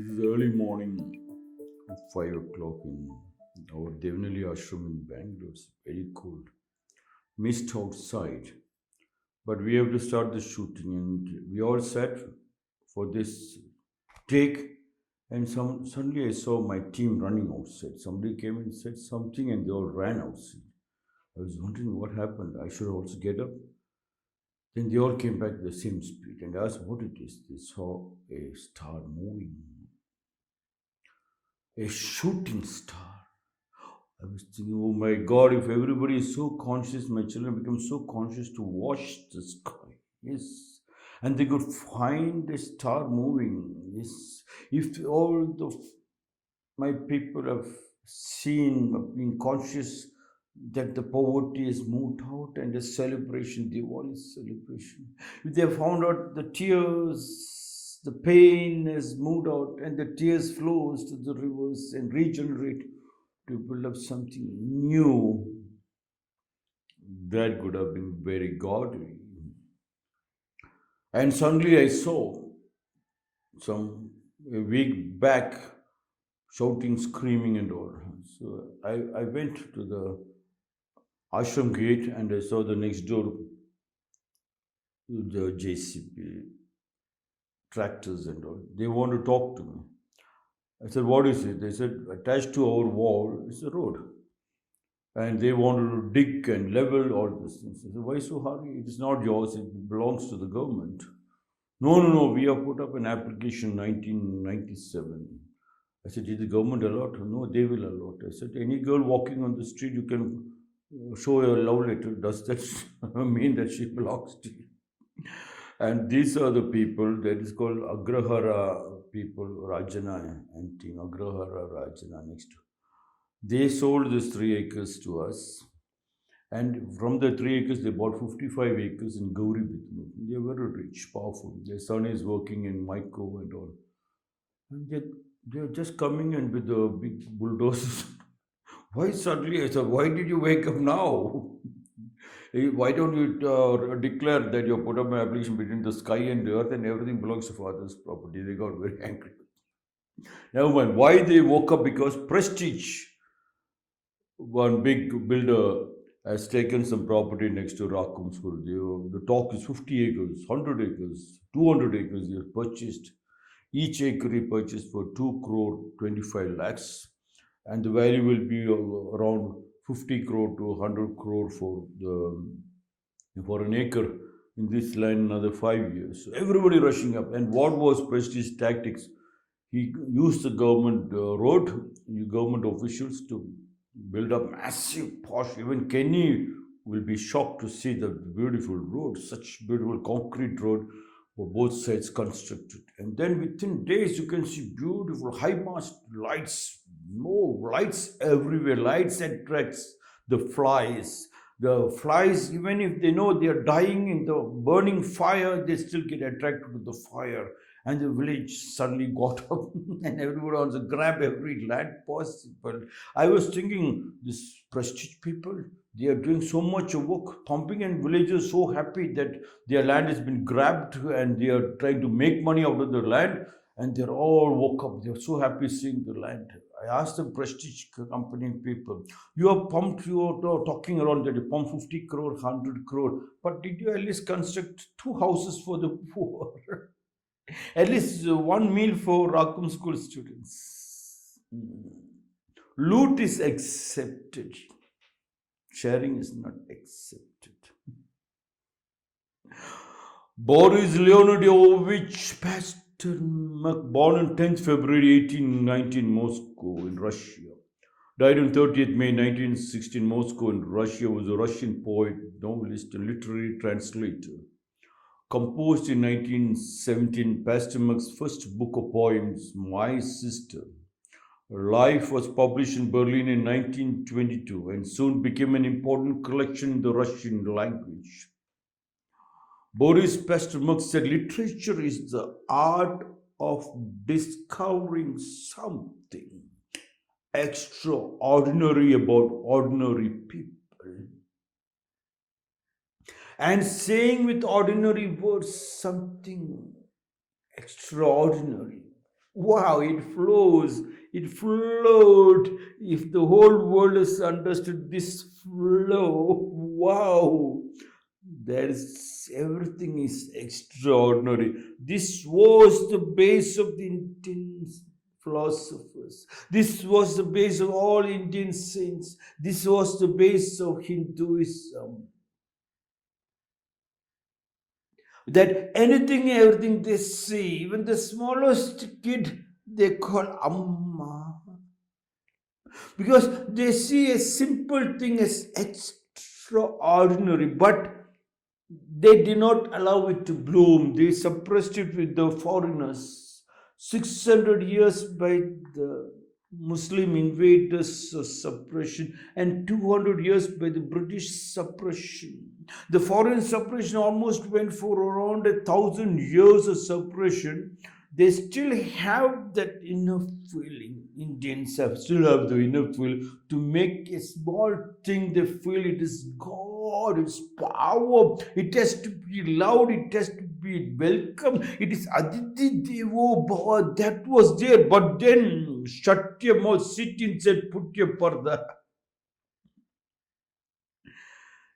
This is early morning, 5 o'clock in our Devanali ashram in Bangalore. It's very cold. Mist outside. But we have to start the shooting and we all sat for this take and suddenly I saw my team running outside. Somebody came and said something and they all ran outside. I was wondering what happened. I should also get up. Then they all came back at the same speed and asked what it is. They saw a star moving, a shooting star. I was thinking, oh my God, if everybody is so conscious, my children become so conscious to watch the sky. Yes. And they could find a star moving. Yes. If all the my people have seen, been conscious that the poverty is moved out and the celebration, the Diwali celebration. If they have found out the tears, the pain has moved out and the tears flows to the rivers and regenerate to build up something new, that could have been very godly. And suddenly I saw some a week back shouting, screaming, and all. So I went to the ashram gate and I saw the next door the JCP tractors and all. They want to talk to me. I said, what is it? They said, attached to our wall is a road. And they wanted to dig and level all these things. I said, why so hurry? It is not yours, it belongs to the government. No, we have put up an application 1997. I said, did the government allot? No, they will allot. I said, any girl walking on the street, you can show a love letter. Does that mean that she belongs to you? And these are the people that is called Agrahara people, Rajana and team, Agrahara Rajana next to. They sold this 3 acres to us. And from the 3 acres, they bought 55 acres in Gauri Bitnu. They are very rich, powerful. Their son is working in Myco and all. And they're just coming in with the big bulldozers. Why suddenly? I said, why did you wake up now? Why don't you declare that you put up an application between the sky and the earth and everything belongs to father's property? They got very angry. Never mind. Why they woke up? Because Prestige, one big builder, has taken some property next to Rakum School. The talk is 50 acres, 100 acres, 200 acres. They have purchased. Each acre he purchased for 2 crore 25 lakhs. And the value will be around 50 crore to 100 crore for an acre in this land another 5 years. So everybody rushing up. And what was Prestige tactics? He used the government government officials to build up massive posh. Even Kenny will be shocked to see the beautiful road, such beautiful concrete road for both sides constructed. And then within days, you can see beautiful high mast lights, more lights everywhere, lights attracts the flies. The flies, even if they know they are dying in the burning fire, they still get attracted to the fire. And the village suddenly got up and everybody wants to grab every land possible. I was thinking, this Prestige people, they are doing so much work, pumping, and villagers so happy that their land has been grabbed and they are trying to make money out of the land. And they're all woke up. They're so happy seeing the land. I asked the Prestige company people, you are pumped, you are talking around that you pump 50 crore, 100 crore, but did you at least construct 2 houses for the poor? At least one meal for Rakum school students. Loot is accepted. Sharing is not accepted. Boris Leonidovich Pasternak, born on 10th February 1819, Moscow in Russia. Died on 30th May 1916, Moscow in Russia, was a Russian poet, novelist, and literary translator. Composed in 1917, Pasternak's first book of poems, My Sister. Life was published in Berlin in 1922 and soon became an important collection in the Russian language. Boris Pasternak said literature is the art of discovering something extraordinary about ordinary people and saying with ordinary words something extraordinary Wow, it flows. It flowed. If the whole world has understood this flow, wow, there's everything is extraordinary. This was the base of the Indian philosophers. This was the base of all Indian saints. This was the base of Hinduism. That anything, everything they see, even the smallest kid, they call Amma. Because they see a simple thing as extraordinary, but they did not allow it to bloom. They suppressed it with the foreigners. 600 years by the Muslim invaders suppression, and 200 years by the British suppression. The foreign suppression almost went for around 1,000 years of suppression. They still have that inner feeling. Indians still have the inner feel to make a small thing. They feel it is God, it's power. It has to be loud. It has to be welcome. It is Aditi Devo Bhava. That was there, but then shut your mouth, sit inside, put your parda.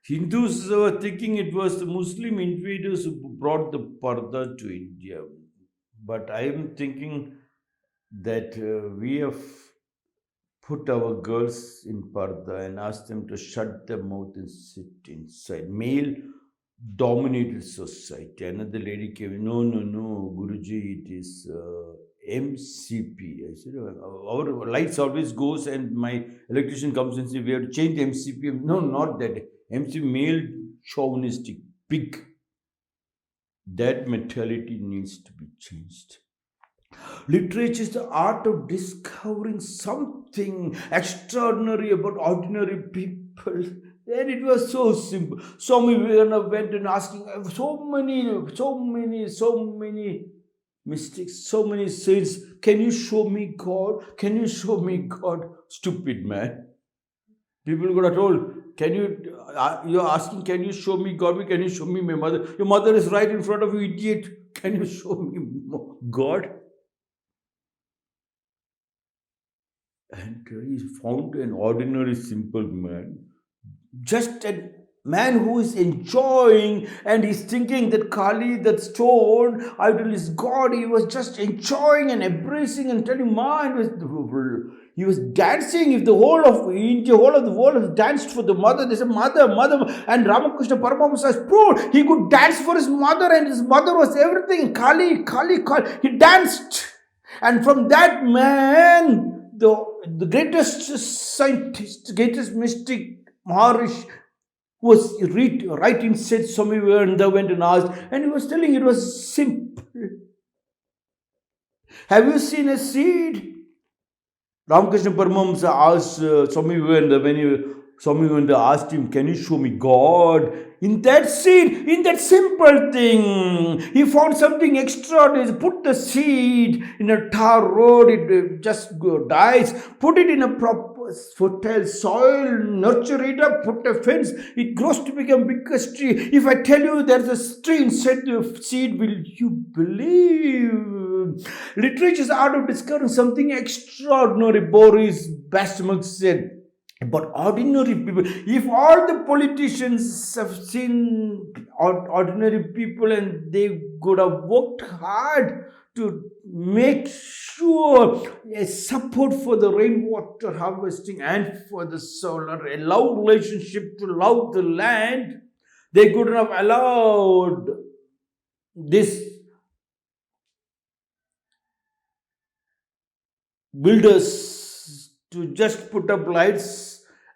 Hindus were thinking it was the Muslim invaders who brought the parda to India. But I am thinking that we have put our girls in parda and asked them to shut their mouth and sit inside. Male dominated society. Another lady came, no, no, no, Guruji, it is MCP. I said, our lights always goes and my electrician comes and says, we have to change the MCP. No, not that. MC male chauvinistic, pig. That mentality needs to be changed. Literature is the art of discovering something extraordinary about ordinary people. And it was so simple. Swami Vivekananda went and asking so many mystics, so many saints, can you show me God? Can you show me God? Stupid man. People could have told, you're asking, can you show me God? Can you show me my mother? Your mother is right in front of you, idiot. Can you show me God? And he found an ordinary, simple man, just a man who is enjoying, and he's thinking that Kali, that stone idol, is God. He was just enjoying and embracing and telling, he was dancing. If the whole of India, whole of the world has danced for the mother, they said, mother, and Ramakrishna Paramahamsa has proved he could dance for his mother, and his mother was everything. Kali. He danced. And from that man, the greatest scientist, greatest mystic, Maharishi, was writing, said Swami Vivekananda went and asked, and he was telling it was simple. Have you seen a seed? Ramakrishna Paramahamsa asked Swami Vivekananda, Swami Vivekananda asked him, can you show me God? In that seed, in that simple thing, he found something extraordinary. Put the seed in a tar road, it just dies. Put it in a proper fertile soil, nurture it up, put a fence, it grows to become biggest tree. If I tell you there's a tree inside the seed, will you believe? Literature is art of discovering something extraordinary. Boris Bastyamuk said, but ordinary people, if all the politicians have seen ordinary people and they could have worked hard to make sure a support for the rainwater harvesting and for the solar, a love relationship to love the land, they could have allowed this builders to just put up lights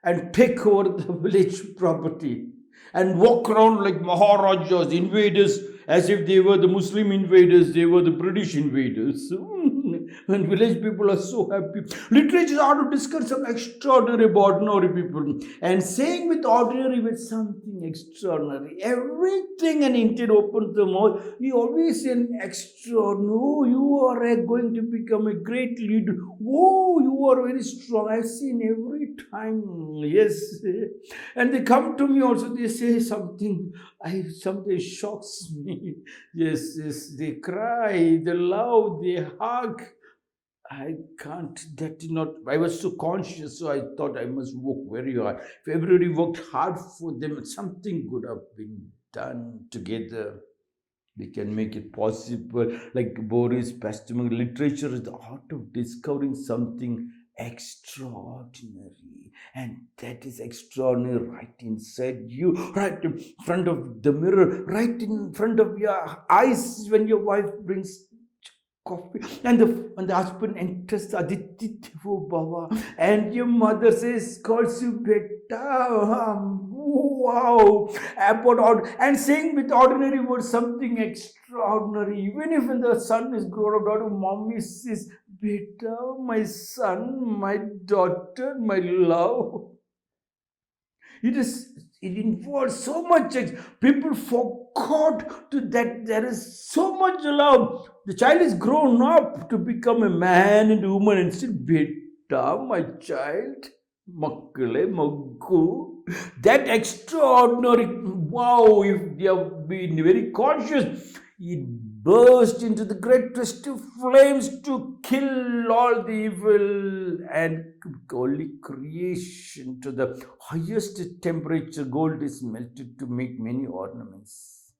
and take over the village property and walk around like Maharajas, invaders, as if they were the Muslim invaders, they were the British invaders. And village people are so happy. Literature is how to discuss some extraordinary about ordinary people. And saying with ordinary with something extraordinary. Everything an Indian opens the mouth, we always say an extraordinary. Oh, you are going to become a great leader. Oh, you are very strong. I've seen every time. Yes. And they come to me also, they say something shocks me. Yes, they cry, they love, they hug. I can't, that did not, I was so conscious, so I thought I must work very hard. If everybody worked hard for them, something could have been done together. We can make it possible. Like Boris Pasternak, literature is the art of discovering something extraordinary, and that is extraordinary right inside you, right in front of the mirror, right in front of your eyes when your wife brings coffee and the husband enters Aditi Devo Baba and your mother says calls you beta. Wow, and saying with ordinary words something extraordinary. Even if when the son is grown up, daughter, mommy says, beta, my son, my daughter, my love. It involves so much. People forgot to that there is so much love. The child is grown up to become a man and a woman and still beta, my child, makkale, maggu. That extraordinary, wow, if they have been very conscious, it burst into the greatest of flames to kill all the evil and holy creation to the highest temperature. Gold is melted to make many ornaments.